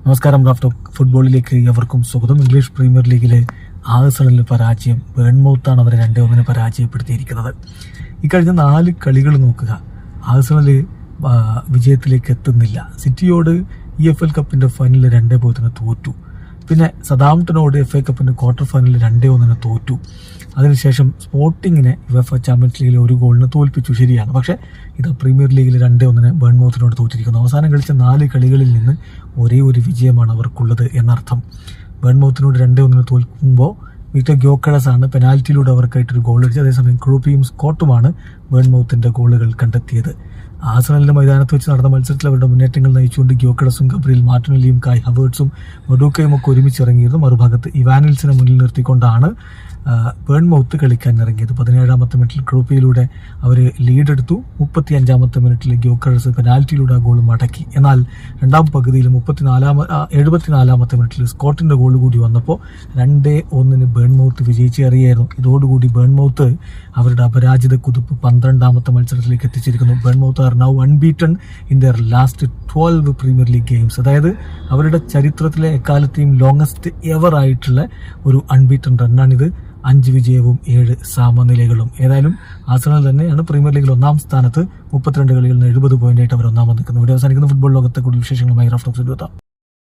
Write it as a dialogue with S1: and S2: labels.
S1: നമസ്കാരം. റാഫ് ഫുട്ബോളിലേക്ക് എവർക്കും സ്വാഗതം. ഇംഗ്ലീഷ് പ്രീമിയർ ലീഗിലെ ആഴ്സണലിന് പരാജയം. ബേൺമൗത്താണ് അവരെ 2-1 പരാജയപ്പെടുത്തിയിരിക്കുന്നത്. ഇക്കഴിഞ്ഞ 4 കളികൾ നോക്കുക, ആഴ്സണൽ വിജയത്തിലേക്ക് എത്തുന്നില്ല. സിറ്റിയോട് EFL കപ്പിന്റെ ഫൈനലിൽ 2-0 തോറ്റു. പിന്നെ സതാംപ്ടനോട് FA കപ്പിന്റെ ക്വാർട്ടർ ഫൈനലിൽ 2-1 തോറ്റു. അതിനുശേഷം സ്പോർട്ടിങ്ങിനെ UEFA ചാമ്പ്യൻസ് ലീഗിൽ 1 ഗോളിന് തോൽപ്പിച്ചു, ശരിയാണ്. പക്ഷേ ഇത് പ്രീമിയർ ലീഗിൽ 2-1 ബേൺമൗത്തിനോട് തോറ്റിരിക്കുന്നു. അവസാനം കളിച്ച 4 കളികളിൽ നിന്ന് ഒരേ ഒരു വിജയമാണ് അവർക്കുള്ളത് എന്നർത്ഥം. ബേൺമൗത്തിനോട് 2-1 തോൽക്കുമ്പോൾ വിക്ടർ ഗ്യോക്കറസ് ആണ് പെനാൽറ്റിയിലൂടെ അവർക്കായിട്ടൊരു ഗോൾ അടിച്ചത്. അതേസമയം ക്രൂപ്പിയും സ്കോട്ടുമാണ് ബേൺമൗത്തിന്റെ ഗോളുകൾ കണ്ടെത്തിയത്. ആഴ്സണലിന്റെ മൈതാനത്ത് വെച്ച് നടന്ന മത്സരത്തിൽ അവരുടെ മുന്നേറ്റങ്ങൾ നയിച്ചുകൊണ്ട് ഗ്യോക്കറസും ഗബ്രിയേൽ മാർട്ടിനെല്ലിയും കായ് ഹവേർട്സും മഡൂക്കയും ഒക്കെ ഒരുമിച്ചിറങ്ങിയത്. മറുഭാഗത്ത് ഇവാനിൽസിനെ മുന്നിൽ നിർത്തിക്കൊണ്ടാണ് ബേൺമൗത്ത് കളിക്കാൻ ഇറങ്ങിയത്. 17-ാമത്തെ മിനിറ്റിൽ ക്രൂപ്പിയിലൂടെ അവർ ലീഡെടുത്തു. 35-ാമത്തെ മിനിറ്റിൽ ഗ്യോക്കറസ് പെനാൽറ്റിയിലൂടെ ആ ഗോൾ മടക്കി. എന്നാൽ രണ്ടാം പകുതിയിൽ 74-ാമത്തെ മിനിറ്റിൽ സ്കോട്ടിന്റെ ഗോൾ കൂടി വന്നപ്പോൾ 2-1 ബേൺമൗത്ത് വിജയിച്ചേറിയായിരുന്നു. ഇതോടുകൂടി ബേൺമൗത്ത് അവരുടെ അപരാജിത കുതിപ്പ് 12-ാമത്തെ മത്സരത്തിലേക്ക് എത്തിച്ചിരിക്കുന്നു. Bournemouth are now unbeaten in their last 12 premier league games. അതായത് അവരുടെ ചരിത്രത്തിലെ എക്കാലത്തെയും ലോങ്ങസ്റ്റ് എവർ ആയിട്ടുള്ള ഒരു അൺബീറ്റൺ റണ്ണാണിത്. 5 വിജയവും 7 സമനിലകളും. ഏതായാലും ആഴ്സണൽ തന്നെയാണ് പ്രീമിയർ ലീഗിൽ 1-ാം സ്ഥാനത്ത്. 32 കളികളിൽ നിന്ന് 70 പോയിന്റായിട്ട് അവർ 1-ാമത് നിൽക്കുന്നു. ഇവിടെ അവസാനിക്കുന്ന ഫുട്ബോൾ ലോകത്തെ കൂടുതൽ വിശേഷങ്ങളുമായി റാഫ് ടോക്സ് എത്താം.